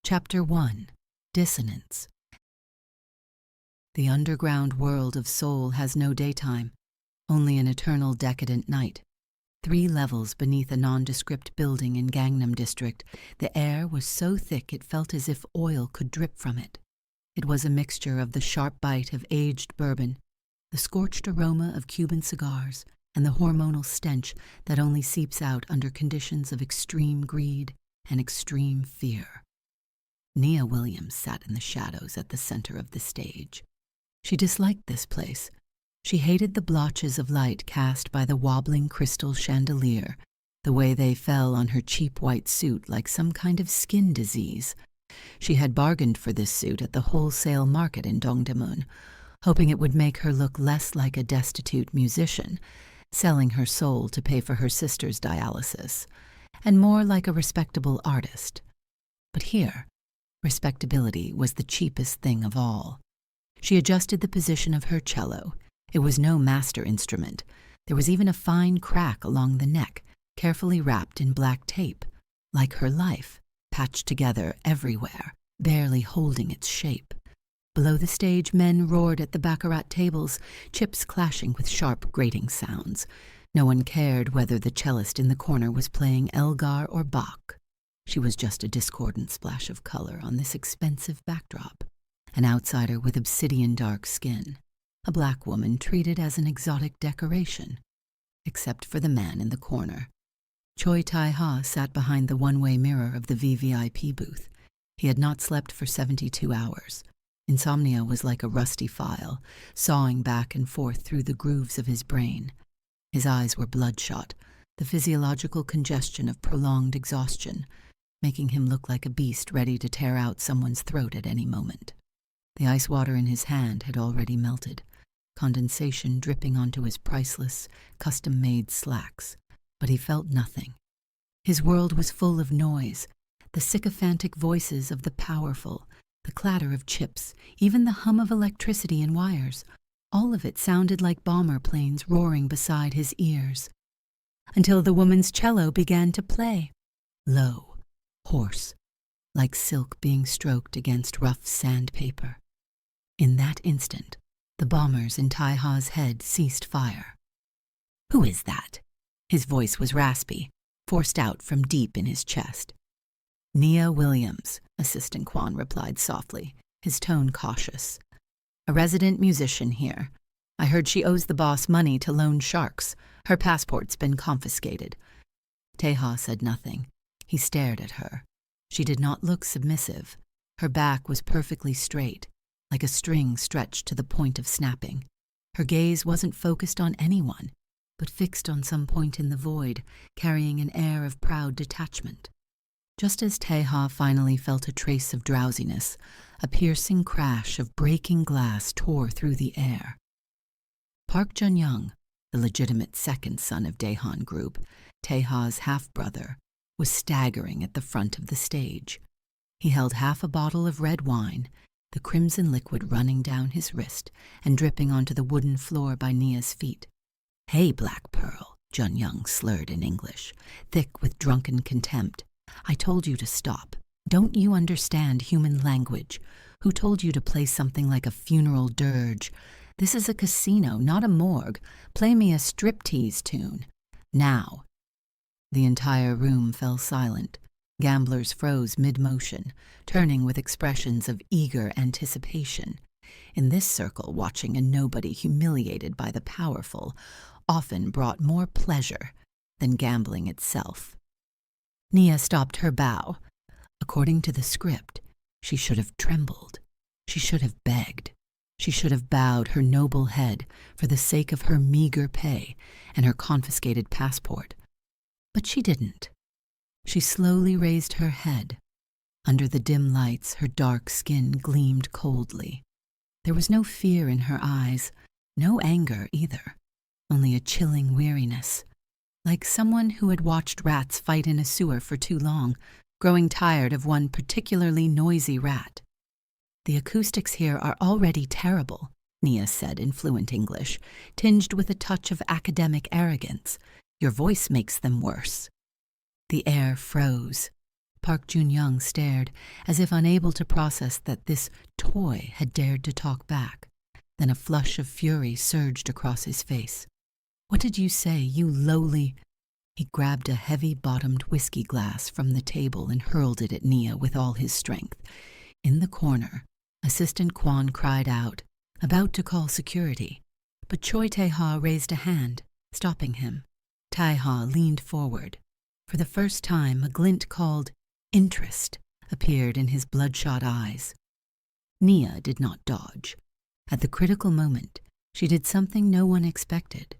Chapter 1. Dissonance. The underground world of Seoul has no daytime, only an eternal decadent night. 3 levels beneath a nondescript building in Gangnam District, the air was so thick it felt as if oil could drip from it. It was a mixture of the sharp bite of aged bourbon, the scorched aroma of Cuban cigars, and the hormonal stench that only seeps out under conditions of extreme greed and extreme fear. Nia Williams sat in the shadows at the center of the stage. She disliked this place. She hated the blotches of light cast by the wobbling crystal chandelier, the way they fell on her cheap white suit like some kind of skin disease. She had bargained for this suit at the wholesale market in Dongdaemun, hoping it would make her look less like a destitute musician, selling her soul to pay for her sister's dialysis, and more like a respectable artist. But here, respectability was the cheapest thing of all. She adjusted the position of her cello. It was no master instrument. There was even a fine crack along the neck, carefully wrapped in black tape, like her life, patched together everywhere, barely holding its shape. Below the stage, men roared at the baccarat tables, chips clashing with sharp grating sounds. No one cared whether the cellist in the corner was playing Elgar or Bach. She was just a discordant splash of color on this expensive backdrop, an outsider with obsidian-dark skin, a black woman treated as an exotic decoration, except for the man in the corner. Choi Tae-ha sat behind the one-way mirror of the VVIP booth. He had not slept for 72 hours. Insomnia was like a rusty file, sawing back and forth through the grooves of his brain. His eyes were bloodshot, the physiological congestion of prolonged exhaustion, making him look like a beast ready to tear out someone's throat at any moment. The ice water in his hand had already melted, condensation dripping onto his priceless, custom-made slacks, but he felt nothing. His world was full of noise, the sycophantic voices of the powerful, the clatter of chips, even the hum of electricity in wires. All of it sounded like bomber planes roaring beside his ears. Until the woman's cello began to play, low, hoarse, like silk being stroked against rough sandpaper. In that instant, the bombers in Tae-ha's head ceased fire. "Who is that?" His voice was raspy, forced out from deep in his chest. "Nia Williams," Assistant Kwan replied softly, his tone cautious. "A resident musician here. I heard she owes the boss money to loan sharks. Her passport's been confiscated." Tae-ha said nothing. He stared at her. She did not look submissive. Her back was perfectly straight, like a string stretched to the point of snapping. Her gaze wasn't focused on anyone, but fixed on some point in the void, carrying an air of proud detachment. Just as Tae-ha finally felt a trace of drowsiness, a piercing crash of breaking glass tore through the air. Park Jun-young, the legitimate second son of Daehan Group, Tae-ha's half-brother, was staggering at the front of the stage. He held half a bottle of red wine, the crimson liquid running down his wrist and dripping onto the wooden floor by Nia's feet. "Hey, Black Pearl," Jun-young slurred in English, thick with drunken contempt. "I told you to stop. Don't you understand human language? Who told you to play something like a funeral dirge? This is a casino, not a morgue. Play me a striptease tune. Now." The entire room fell silent. Gamblers froze mid-motion, turning with expressions of eager anticipation. In this circle, watching a nobody humiliated by the powerful often brought more pleasure than gambling itself. Nia stopped her bow. According to the script, she should have trembled. She should have begged. She should have bowed her noble head for the sake of her meager pay and her confiscated passport. But she didn't. She slowly raised her head. Under the dim lights, her dark skin gleamed coldly. There was no fear in her eyes, no anger either, only a chilling weariness, like someone who had watched rats fight in a sewer for too long, growing tired of one particularly noisy rat. "The acoustics here are already terrible," Nia said in fluent English, tinged with a touch of academic arrogance. "Your voice makes them worse." The air froze. Park Jun-young stared, as if unable to process that this toy had dared to talk back. Then a flush of fury surged across his face. "What did you say, you lowly—" He grabbed a heavy-bottomed whiskey glass from the table and hurled it at Nia with all his strength. In the corner, Assistant Kwon cried out, about to call security. But Choi Tae-ha raised a hand, stopping him. Tae-ha leaned forward. For the first time, a glint called interest appeared in his bloodshot eyes. Nia did not dodge. At the critical moment, she did something no one expected.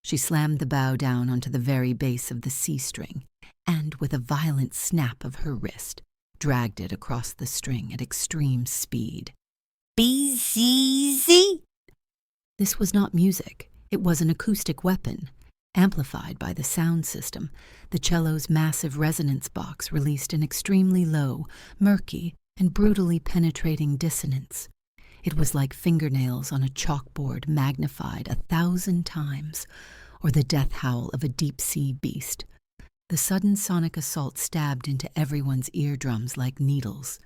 She slammed the bow down onto the very base of the C-string and, with a violent snap of her wrist, dragged it across the string at extreme speed. BCC! This was not music. It was an acoustic weapon. Amplified by the sound system, the cello's massive resonance box released an extremely low, murky, and brutally penetrating dissonance. It was like fingernails on a chalkboard magnified 1,000 times, or the death howl of a deep-sea beast. The sudden sonic assault stabbed into everyone's eardrums like needles.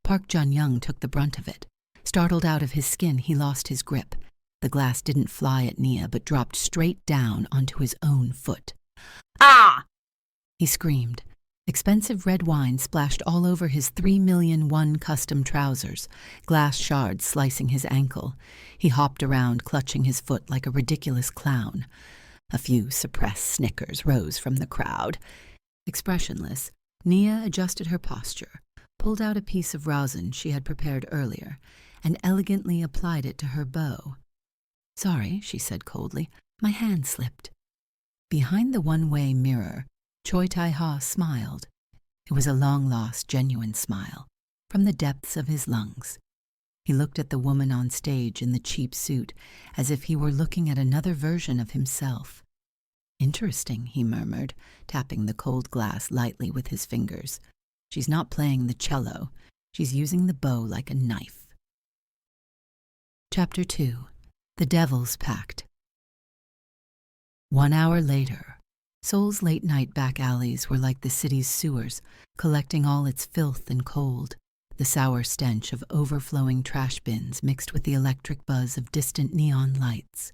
Park Jun-young took the brunt of it. Startled out of his skin, he lost his grip. The glass didn't fly at Nia, but dropped straight down onto his own foot. "Ah!" he screamed. Expensive red wine splashed all over his 3,000,001 custom trousers, glass shards slicing his ankle. He hopped around, clutching his foot like a ridiculous clown. A few suppressed snickers rose from the crowd. Expressionless, Nia adjusted her posture, pulled out a piece of rosin she had prepared earlier, and elegantly applied it to her bow. "Sorry," she said coldly, "my hand slipped." Behind the one-way mirror, Choi Tae-ha smiled. It was a long-lost, genuine smile, from the depths of his lungs. He looked at the woman on stage in the cheap suit, as if he were looking at another version of himself. "Interesting," he murmured, tapping the cold glass lightly with his fingers. "She's not playing the cello. She's using the bow like a knife." Chapter 2. The Devil's Pact. 1 hour later, Seoul's late-night back alleys were like the city's sewers, collecting all its filth and cold, the sour stench of overflowing trash bins mixed with the electric buzz of distant neon lights.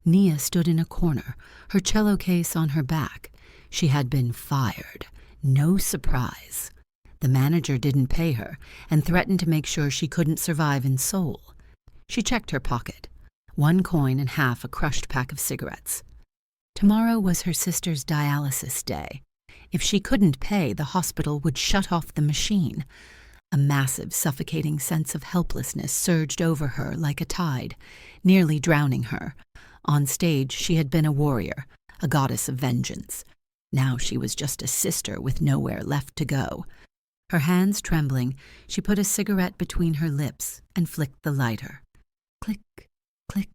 Nia stood in a corner, her cello case on her back. She had been fired. No surprise. The manager didn't pay her and threatened to make sure she couldn't survive in Seoul. She checked her pocket. 1 coin and half a crushed pack of cigarettes. Tomorrow was her sister's dialysis day. If she couldn't pay, the hospital would shut off the machine. A massive, suffocating sense of helplessness surged over her like a tide, nearly drowning her. On stage, she had been a warrior, a goddess of vengeance. Now she was just a sister with nowhere left to go. Her hands trembling, she put a cigarette between her lips and flicked the lighter. Click, click,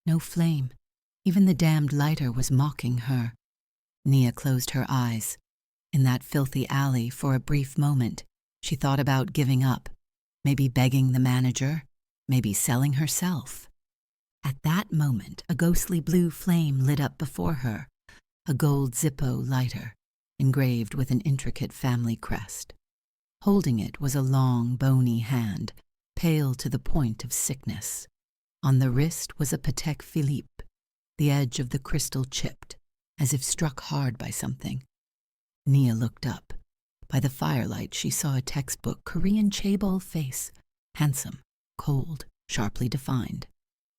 no flame. Even the damned lighter was mocking her. Nia closed her eyes. In that filthy alley, for a brief moment, she thought about giving up, maybe begging the manager, maybe selling herself. At that moment, a ghostly blue flame lit up before her, a gold Zippo lighter, engraved with an intricate family crest. Holding it was a long, bony hand, pale to the point of sickness. On the wrist was a Patek Philippe, the edge of the crystal chipped, as if struck hard by something. Nia looked up. By the firelight, she saw a textbook Korean Chaebol face, handsome, cold, sharply defined.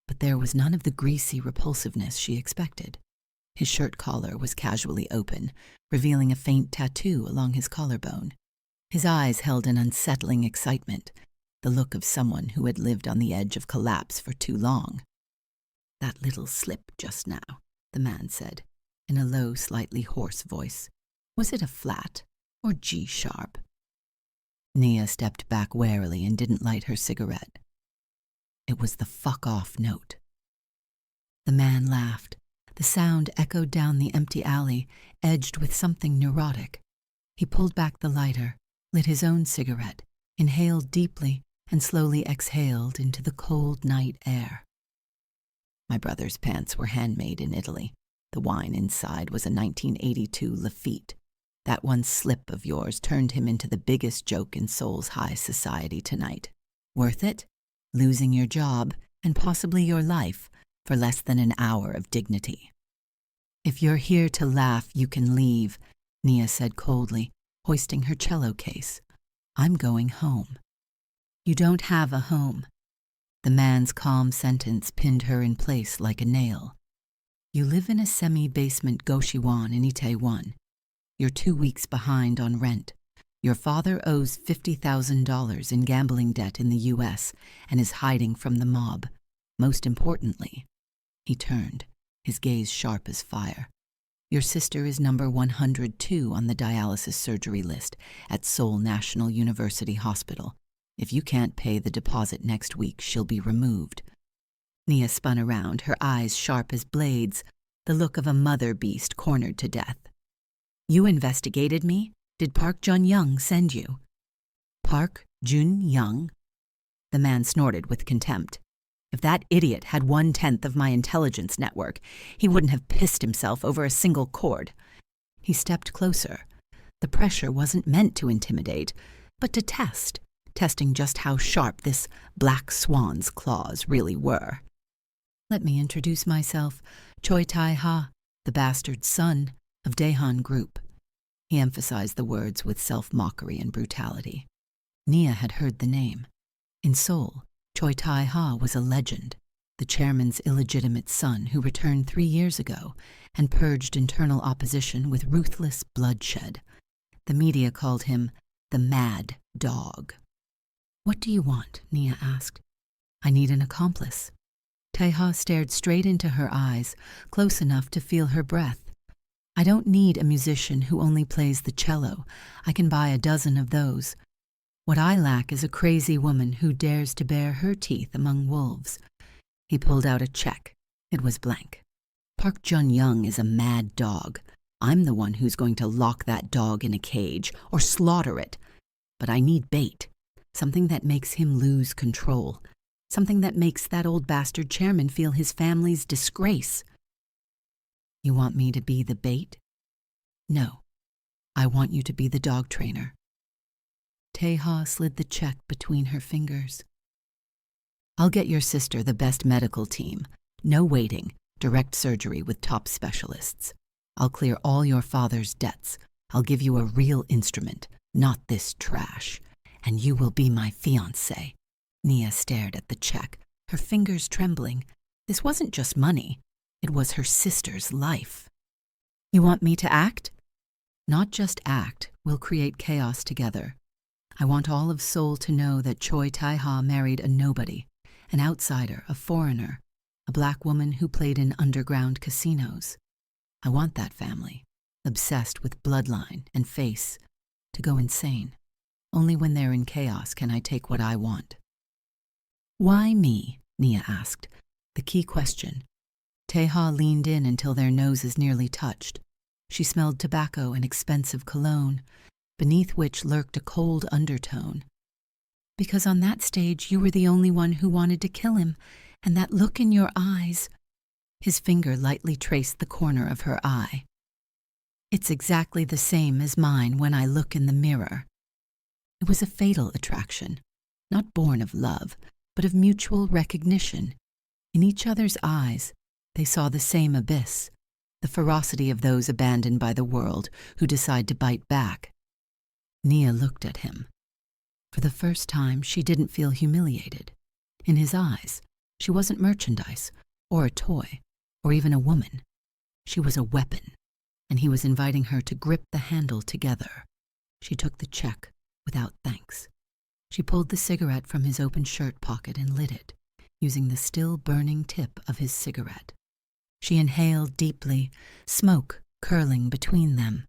But there was none of the greasy repulsiveness she expected. His shirt collar was casually open, revealing a faint tattoo along his collarbone. His eyes held an unsettling excitement, the look of someone who had lived on the edge of collapse for too long. "That little slip just now," the man said, in a low, slightly hoarse voice. "Was it a flat or G-sharp?" Nia stepped back warily and didn't light her cigarette. It was the fuck-off note. The man laughed. The sound echoed down the empty alley, edged with something neurotic. He pulled back the lighter, lit his own cigarette, inhaled deeply, and slowly exhaled into the cold night air. "My brother's pants were handmade in Italy. The wine inside was a 1982 Lafite. That one slip of yours turned him into the biggest joke in Seoul's high society tonight. Worth it? Losing your job, and possibly your life, for less than an hour of dignity. If you're here to laugh, you can leave, Nia said coldly, hoisting her cello case. I'm going home. You don't have a home. The man's calm sentence pinned her in place like a nail. You live in a semi-basement goshiwon in Itaewon. You're 2 weeks behind on rent. Your father owes $50,000 in gambling debt in the U.S. and is hiding from the mob. Most importantly, he turned, his gaze sharp as fire. Your sister is number 102 on the dialysis surgery list at Seoul National University Hospital. If you can't pay the deposit next week, she'll be removed. Nia spun around, her eyes sharp as blades, the look of a mother beast cornered to death. You investigated me? Did Park Jun-young send you? Park Jun-young? The man snorted with contempt. If that idiot had 1/10 of my intelligence network, he wouldn't have pissed himself over a single chord. He stepped closer. The pressure wasn't meant to intimidate, but to testing just how sharp this black swan's claws really were. Let me introduce myself, Choi Tae-ha, the bastard son of Daehan Group. He emphasized the words with self-mockery and brutality. Nia had heard the name. In Seoul, Choi Tae-ha was a legend, the chairman's illegitimate son who returned 3 years ago and purged internal opposition with ruthless bloodshed. The media called him the Mad Dog. What do you want? Nia asked. I need an accomplice. Tae-ha stared straight into her eyes, close enough to feel her breath. I don't need a musician who only plays the cello. I can buy a dozen of those. What I lack is a crazy woman who dares to bare her teeth among wolves. He pulled out a check. It was blank. Park Jun-young is a mad dog. I'm the one who's going to lock that dog in a cage or slaughter it. But I need bait, something that makes him lose control, something that makes that old bastard chairman feel his family's disgrace. You want me to be the bait? No, I want you to be the dog trainer. Tae-ha slid the check between her fingers. I'll get your sister the best medical team. No waiting, direct surgery with top specialists. I'll clear all your father's debts. I'll give you a real instrument, not this trash. And you will be my fiancée. Nia stared at the check, her fingers trembling. This wasn't just money. It was her sister's life. You want me to act? Not just act. We'll create chaos together. I want all of Seoul to know that Choi Tae-ha married a nobody, an outsider, a foreigner, a black woman who played in underground casinos. I want that family, obsessed with bloodline and face, to go insane. Only when they're in chaos can I take what I want. Why me? Nia asked, the key question. Tae-ha leaned in until their noses nearly touched. She smelled tobacco and expensive cologne, beneath which lurked a cold undertone. Because on that stage you were the only one who wanted to kill him, and that look in your eyes. His finger lightly traced the corner of her eye. It's exactly the same as mine when I look in the mirror. It was a fatal attraction, not born of love, but of mutual recognition. In each other's eyes, they saw the same abyss, the ferocity of those abandoned by the world who decide to bite back. Nia looked at him. For the first time, she didn't feel humiliated. In his eyes, she wasn't merchandise, or a toy, or even a woman. She was a weapon, and he was inviting her to grip the handle together. She took the check without thanks. She pulled the cigarette from his open shirt pocket and lit it, using the still burning tip of his cigarette. She inhaled deeply, smoke curling between them.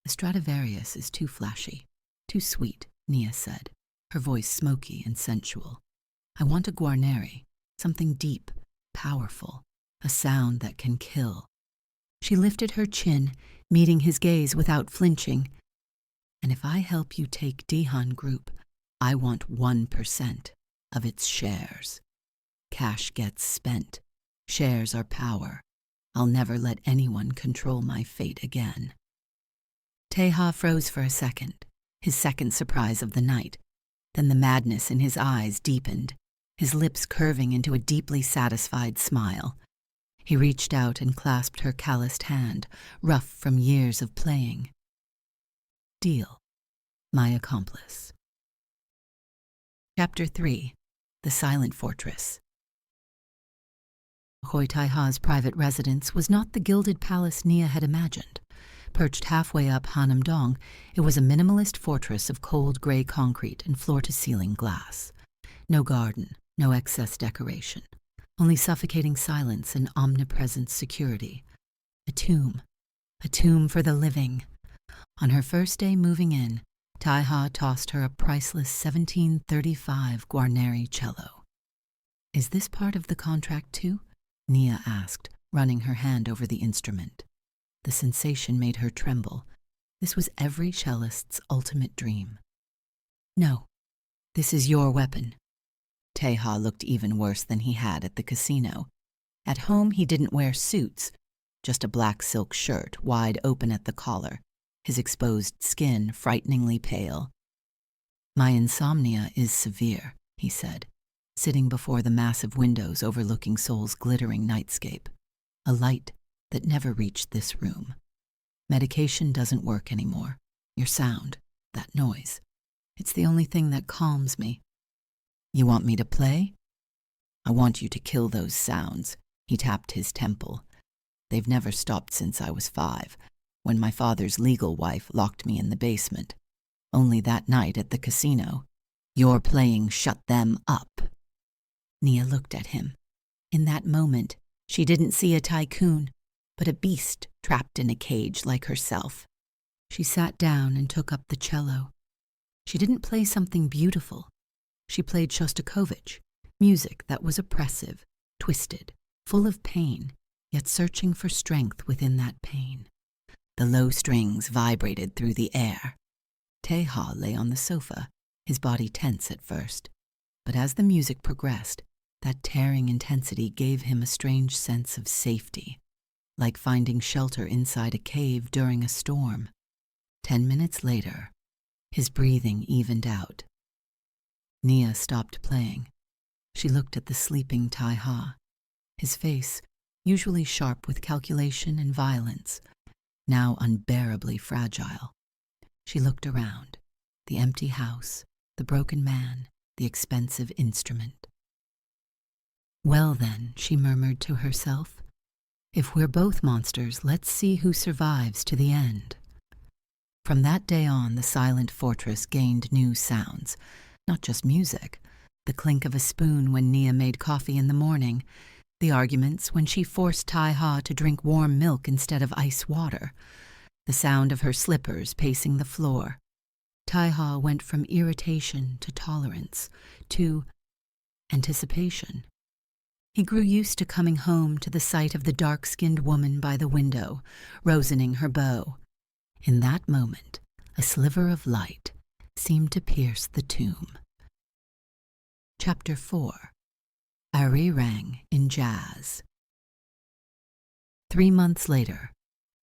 The Stradivarius is too flashy, too sweet, Nia said, her voice smoky and sensual. I want a Guarneri, something deep, powerful, a sound that can kill. She lifted her chin, meeting his gaze without flinching. And if I help you take Daehan Group, I want 1% of its shares. Cash gets spent. Shares are power. I'll never let anyone control my fate again. Tae-ha froze for a second, his second surprise of the night. Then the madness in his eyes deepened, his lips curving into a deeply satisfied smile. He reached out and clasped her calloused hand, rough from years of playing. Deal, my accomplice. Chapter 3. The Silent Fortress. Choi Tae-ha's private residence was not the gilded palace Nia had imagined. Perched halfway up Hanam-dong, it was a minimalist fortress of cold gray concrete and floor-to-ceiling glass. No garden, no excess decoration, only suffocating silence and omnipresent security. A tomb for the living. On her first day moving in, Tae-ha tossed her a priceless 1735 Guarneri cello. "Is this part of the contract too?" Nia asked, running her hand over the instrument. The sensation made her tremble. This was every cellist's ultimate dream. "No, this is your weapon." Tae-ha looked even worse than he had at the casino. At home, he didn't wear suits, just a black silk shirt wide open at the collar, his exposed skin frighteningly pale. "My insomnia is severe," he said, sitting before the massive windows overlooking Seoul's glittering nightscape, a light that never reached this room. "Medication doesn't work anymore. Your sound, that noise, it's the only thing that calms me." "You want me to play?" "I want you to kill those sounds." He tapped his temple. "They've never stopped since I was 5, when my father's legal wife locked me in the basement. Only that night at the casino, your playing shut them up." Nia looked at him. In that moment, she didn't see a tycoon, but a beast trapped in a cage like herself. She sat down and took up the cello. She didn't play something beautiful. She played Shostakovich, music that was oppressive, twisted, full of pain, yet searching for strength within that pain. The low strings vibrated through the air. Tae-ha lay on the sofa, his body tense at first, but as the music progressed, that tearing intensity gave him a strange sense of safety, like finding shelter inside a cave during a storm. 10 minutes later, his breathing evened out. Nia stopped playing. She looked at the sleeping Tae-ha, his face, usually sharp with calculation and violence, now unbearably fragile. She looked around, the empty house, the broken man, the expensive instrument. "Well then," she murmured to herself, "if we're both monsters, let's see who survives to the end." From that day on, the silent fortress gained new sounds, not just music, the clink of a spoon when Nia made coffee in the morning, the arguments when she forced Tae-ha to drink warm milk instead of ice water, the sound of her slippers pacing the floor. Tae-ha went from irritation to tolerance, to anticipation. He grew used to coming home to the sight of the dark-skinned woman by the window, rosening her bow. In that moment, a sliver of light seemed to pierce the tomb. Chapter 4. Arirang in Jazz. 3 months later,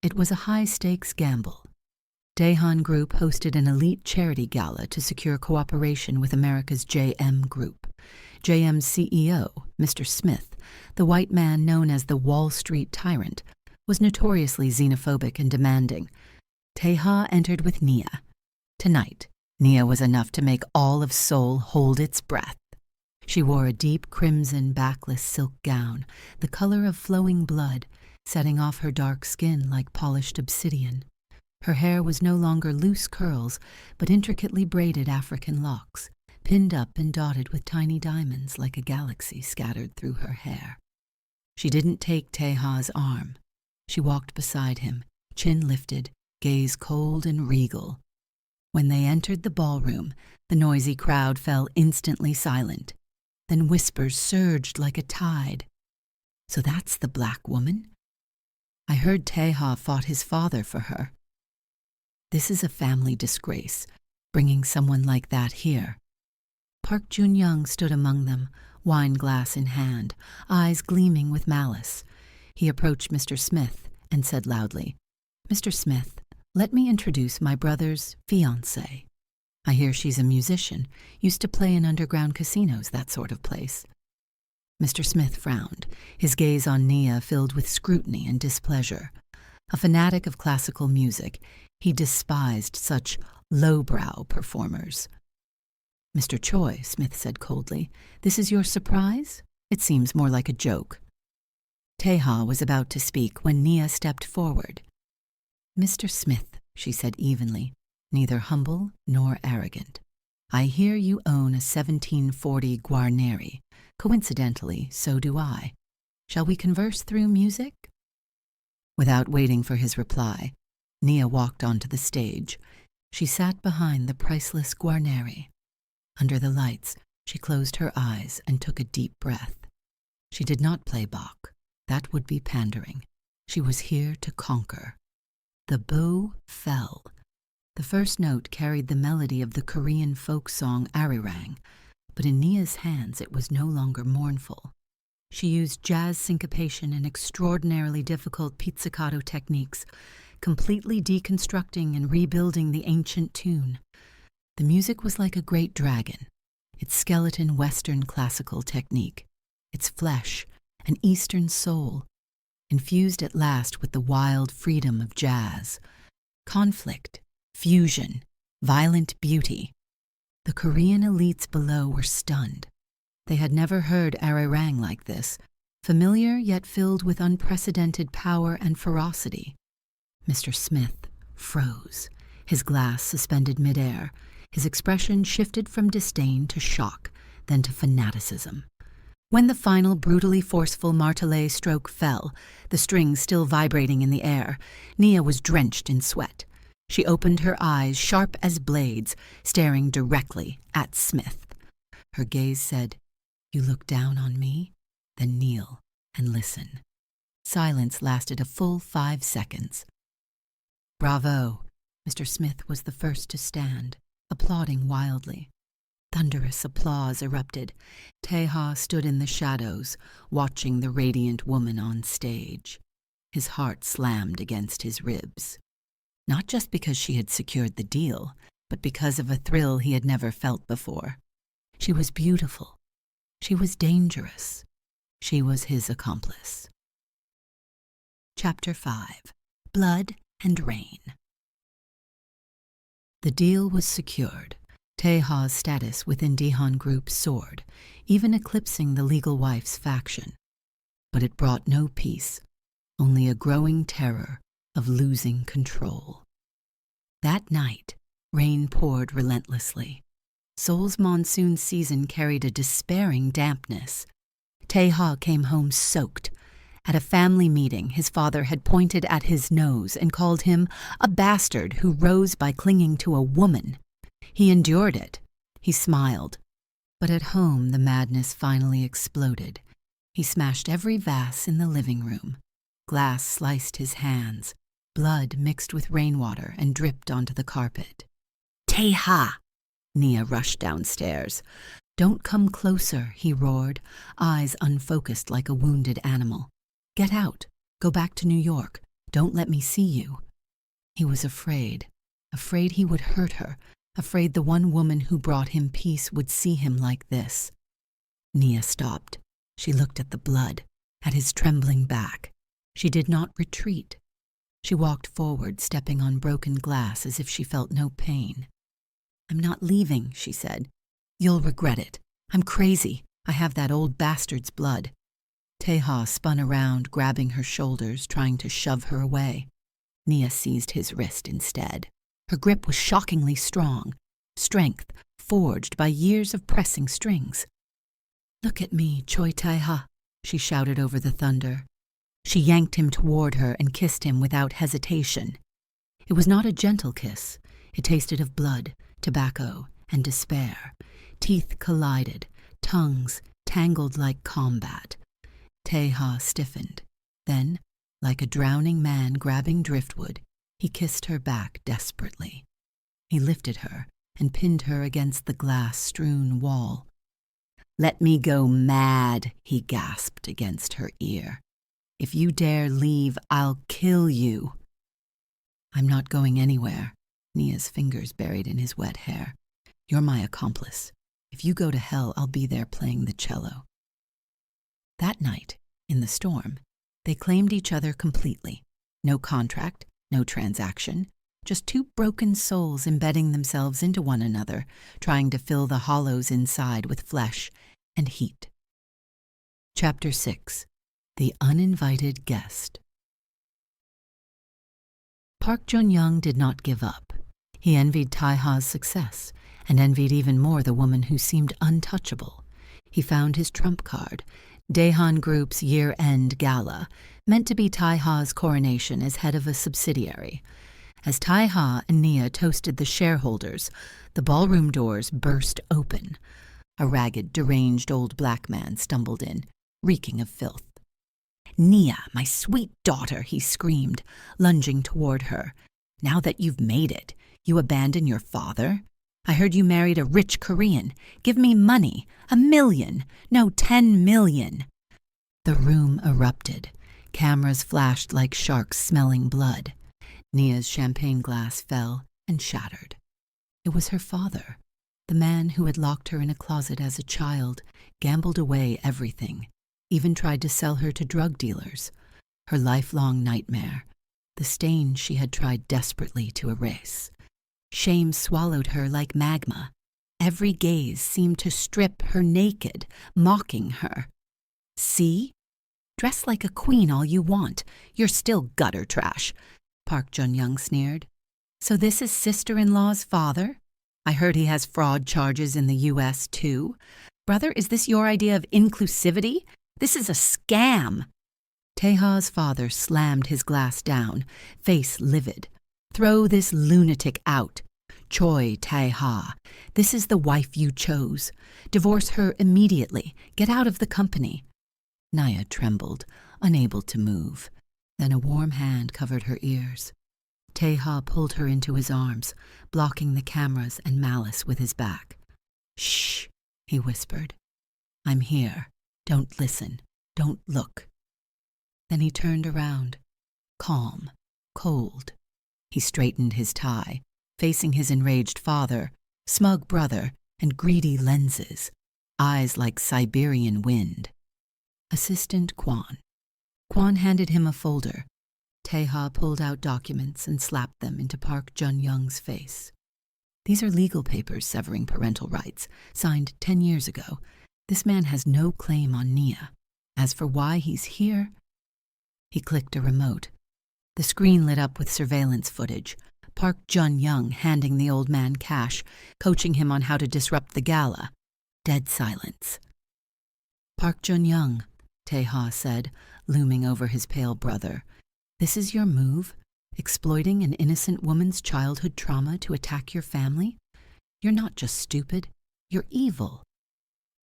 it was a high-stakes gamble. Daehan Group hosted an elite charity gala to secure cooperation with America's JM Group. JM's CEO, Mr. Smith, the white man known as the Wall Street Tyrant, was notoriously xenophobic and demanding. Tae-ha entered with Nia. Tonight, Nia was enough to make all of Seoul hold its breath. She wore a deep crimson backless silk gown, the color of flowing blood, setting off her dark skin like polished obsidian. Her hair was no longer loose curls, but intricately braided African locks, pinned up and dotted with tiny diamonds like a galaxy scattered through her hair. She didn't take Tae-ha's arm. She walked beside him, chin lifted, gaze cold and regal. When they entered the ballroom, the noisy crowd fell instantly silent. Then whispers surged like a tide. "So that's the black woman? I heard Tae-ha fought his father for her. This is a family disgrace, bringing someone like that here." Park Jun-young stood among them, wine glass in hand, eyes gleaming with malice. He approached Mr. Smith and said loudly, "Mr. Smith, Let me introduce my brother's fiancée. I hear she's a musician, used to play in underground casinos, that sort of place." Mr. Smith frowned, his gaze on Nia filled with scrutiny and displeasure. A fanatic of classical music, he despised such lowbrow performers. "Mr. Choi," Smith said coldly, "this is your surprise? It seems more like a joke." Tae-ha was about to speak when Nia stepped forward. "Mr. Smith," she said evenly, "neither humble nor arrogant. I hear you own a 1740 Guarneri. Coincidentally, so do I. Shall we converse through music?" Without waiting for his reply, Nia walked onto the stage. She sat behind the priceless Guarneri. Under the lights, she closed her eyes and took a deep breath. She did not play Bach. That would be pandering. She was here to conquer. The bow fell. The first note carried the melody of the Korean folk song Arirang, but in Nia's hands it was no longer mournful. She used jazz syncopation and extraordinarily difficult pizzicato techniques, completely deconstructing and rebuilding the ancient tune. The music was like a great dragon, its skeleton Western classical technique, its flesh an Eastern soul, infused at last with the wild freedom of jazz. Conflict, fusion, violent beauty. The Korean elites below were stunned. They had never heard Arirang like this, familiar yet filled with unprecedented power and ferocity. Mr. Smith froze, his glass suspended midair. His expression shifted from disdain to shock, then to fanaticism. When the final brutally forceful martelet stroke fell, the strings still vibrating in the air, Nia was drenched in sweat. She opened her eyes, sharp as blades, staring directly at Smith. Her gaze said, "You look down on me? Then kneel and listen." Silence lasted a full 5 seconds. "Bravo!" Mr. Smith was the first to stand, applauding wildly. Thunderous applause erupted. Tae-ha stood in the shadows, watching the radiant woman on stage. His heart slammed against his ribs. Not just because she had secured the deal, but because of a thrill he had never felt before. She was beautiful. She was dangerous. She was his accomplice. Chapter 5. Blood and Rain. The deal was secured. Tae-ha's status within Daehan Group soared, even eclipsing the legal wife's faction. But it brought no peace, only a growing terror of losing control. That night, rain poured relentlessly. Seoul's monsoon season carried a despairing dampness. Tae-ha came home soaked. At a family meeting, his father had pointed at his nose and called him a bastard who rose by clinging to a woman. He endured it. He smiled. But at home, the madness finally exploded. He smashed every vase in the living room. Glass sliced his hands. Blood mixed with rainwater and dripped onto the carpet. "Tae-ha!" Nia rushed downstairs. "Don't come closer," he roared, eyes unfocused like a wounded animal. "Get out. Go back to New York. Don't let me see you." He was afraid he would hurt her, afraid the one woman who brought him peace would see him like this. Nia stopped. She looked at the blood, at his trembling back. She did not retreat. She walked forward, stepping on broken glass as if she felt no pain. "I'm not leaving," she said. "You'll regret it. I'm crazy. I have that old bastard's blood." Tae-ha spun around, grabbing her shoulders, trying to shove her away. Nia seized his wrist instead. Her grip was shockingly strong, strength forged by years of pressing strings. "Look at me, Choi Tae-ha," she shouted over the thunder. She yanked him toward her and kissed him without hesitation. It was not a gentle kiss. It tasted of blood, tobacco, and despair. Teeth collided, tongues tangled like combat. Tae-ha stiffened. Then, like a drowning man grabbing driftwood, he kissed her back desperately. He lifted her and pinned her against the glass-strewn wall. "Let me go mad," he gasped against her ear. "If you dare leave, I'll kill you." I'm not going anywhere, Nia's fingers buried in his wet hair. You're my accomplice. If you go to hell, I'll be there playing the cello. That night, in the storm, they claimed each other completely. No contract, no transaction, just two broken souls embedding themselves into one another, trying to fill the hollows inside with flesh and heat. Chapter 6. The Uninvited Guest. Park Jun-young did not give up. He envied Tae-ha's success, and envied even more the woman who seemed untouchable. He found his trump card, Daehan Group's year-end gala, meant to be Tae-ha's coronation as head of a subsidiary. As Tae-ha and Nia toasted the shareholders, the ballroom doors burst open. A ragged, deranged old black man stumbled in, reeking of filth. "Nia, my sweet daughter," he screamed, lunging toward her. "Now that you've made it, you abandon your father? I heard you married a rich Korean. Give me money. 1 million. No, 10 million. The room erupted. Cameras flashed like sharks smelling blood. Nia's champagne glass fell and shattered. It was her father, the man who had locked her in a closet as a child, gambled away everything, even tried to sell her to drug dealers. Her lifelong nightmare, the stain she had tried desperately to erase. Shame swallowed her like magma. Every gaze seemed to strip her naked, mocking her. "See? Dress like a queen all you want. You're still gutter trash," Park Jun-young sneered. "So this is sister-in-law's father? I heard he has fraud charges in the U.S. too. Brother, is this your idea of inclusivity? This is a scam." Tae-ha's father slammed his glass down, face livid. "Throw this lunatic out. Choi Tae-ha, this is the wife you chose. Divorce her immediately. Get out of the company." Nia trembled, unable to move. Then a warm hand covered her ears. Tae-ha pulled her into his arms, blocking the cameras and malice with his back. "Shh," he whispered. "I'm here. Don't listen. Don't look." Then he turned around, calm, cold. He straightened his tie, facing his enraged father, smug brother, and greedy lenses, eyes like Siberian wind. Assistant Kwon. Kwon handed him a folder. Tae-ha pulled out documents and slapped them into Park Jun-young's face. "These are legal papers severing parental rights, signed 10 years ago. This man has no claim on Nia. As for why he's here..." He clicked a remote. The screen lit up with surveillance footage. Park Jun-young handing the old man cash, coaching him on how to disrupt the gala. Dead silence. "Park Jun-young," Tae-ha said, looming over his pale brother. "This is your move? Exploiting an innocent woman's childhood trauma to attack your family? You're not just stupid, you're evil."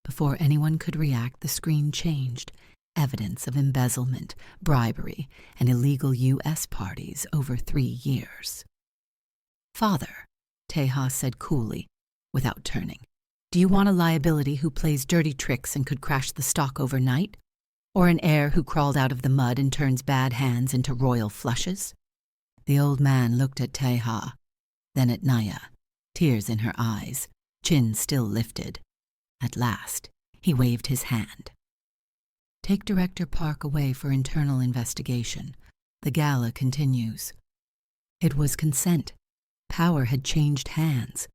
Before anyone could react, the screen changed. Evidence of embezzlement, bribery, and illegal U.S. parties over 3 years. "Father," Tae-ha said coolly, without turning, "do you want a liability who plays dirty tricks and could crash the stock overnight? Or an heir who crawled out of the mud and turns bad hands into royal flushes?" The old man looked at Tae-ha, then at Nia, tears in her eyes, chin still lifted. At last, he waved his hand. "Take Director Park away for internal investigation. The gala continues." It was consent. Power had changed hands.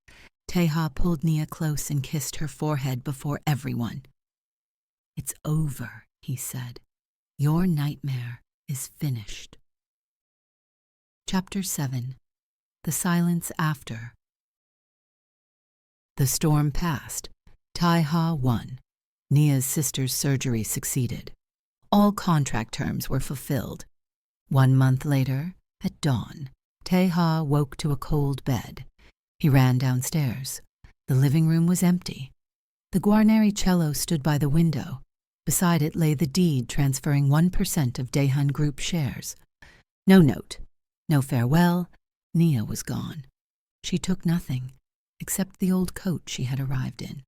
Tae-ha pulled Nia close and kissed her forehead before everyone. "It's over," he said. "Your nightmare is finished." Chapter 7. The Silence After. The storm passed. Tae-ha won. Nia's sister's surgery succeeded. All contract terms were fulfilled. 1 month later, at dawn, Tae-ha woke to a cold bed. He ran downstairs. The living room was empty. The Guarneri cello stood by the window. Beside it lay the deed transferring 1% of Daehan Group shares. No note, no farewell. Nia was gone. She took nothing, except the old coat she had arrived in.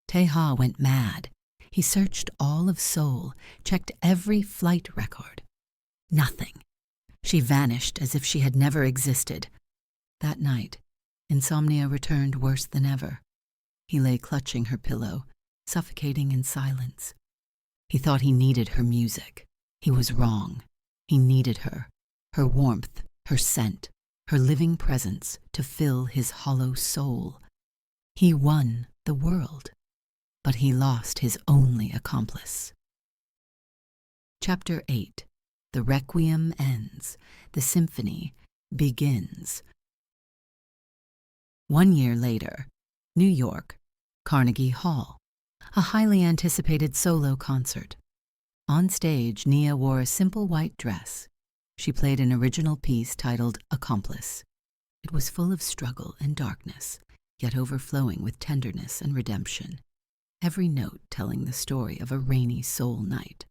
Tae-ha went mad. He searched all of Seoul, checked every flight record. Nothing. She vanished as if she had never existed. That night, Insomnia returned worse than ever. He lay clutching her pillow, suffocating in silence. He thought he needed her music. He was wrong. He needed her warmth, her scent, her living presence to fill his hollow soul. He won the world, but he lost his only accomplice. Chapter 8. The Requiem ends. The symphony begins. 1 year later, New York, Carnegie Hall, a highly anticipated solo concert. On stage, Nia wore a simple white dress. She played an original piece titled Accomplice. It was full of struggle and darkness, yet overflowing with tenderness and redemption, every note telling the story of a rainy Seoul night.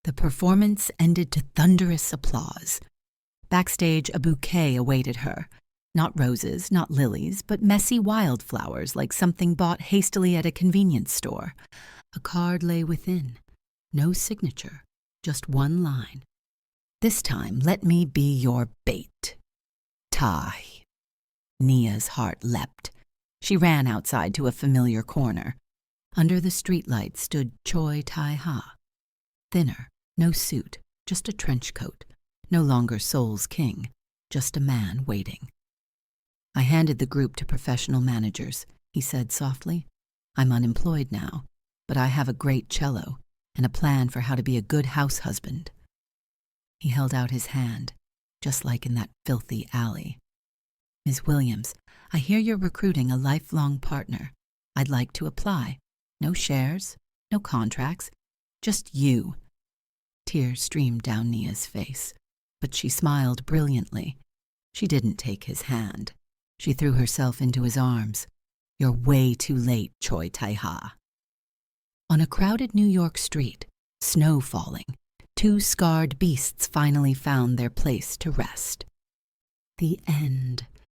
The performance ended to thunderous applause. Backstage, a bouquet awaited her. Not roses, not lilies, but messy wildflowers like something bought hastily at a convenience store. A card lay within. No signature, just one line. "This time, let me be your bait. Tae." Nia's heart leapt. She ran outside to a familiar corner. Under the streetlight stood Choi Tae-ha. Thinner, no suit, just a trench coat. No longer Seoul's king, just a man waiting. "I handed the group to professional managers," he said softly. "I'm unemployed now, but I have a great cello and a plan for how to be a good house husband." He held out his hand, just like in that filthy alley. "Ms. Williams, I hear you're recruiting a lifelong partner. I'd like to apply. No shares, no contracts, just you." Tears streamed down Nia's face, but she smiled brilliantly. She didn't take his hand. She threw herself into his arms. "You're way too late, Choi Tae-ha." On a crowded New York street, snow falling, 2 scarred beasts finally found their place to rest. The end.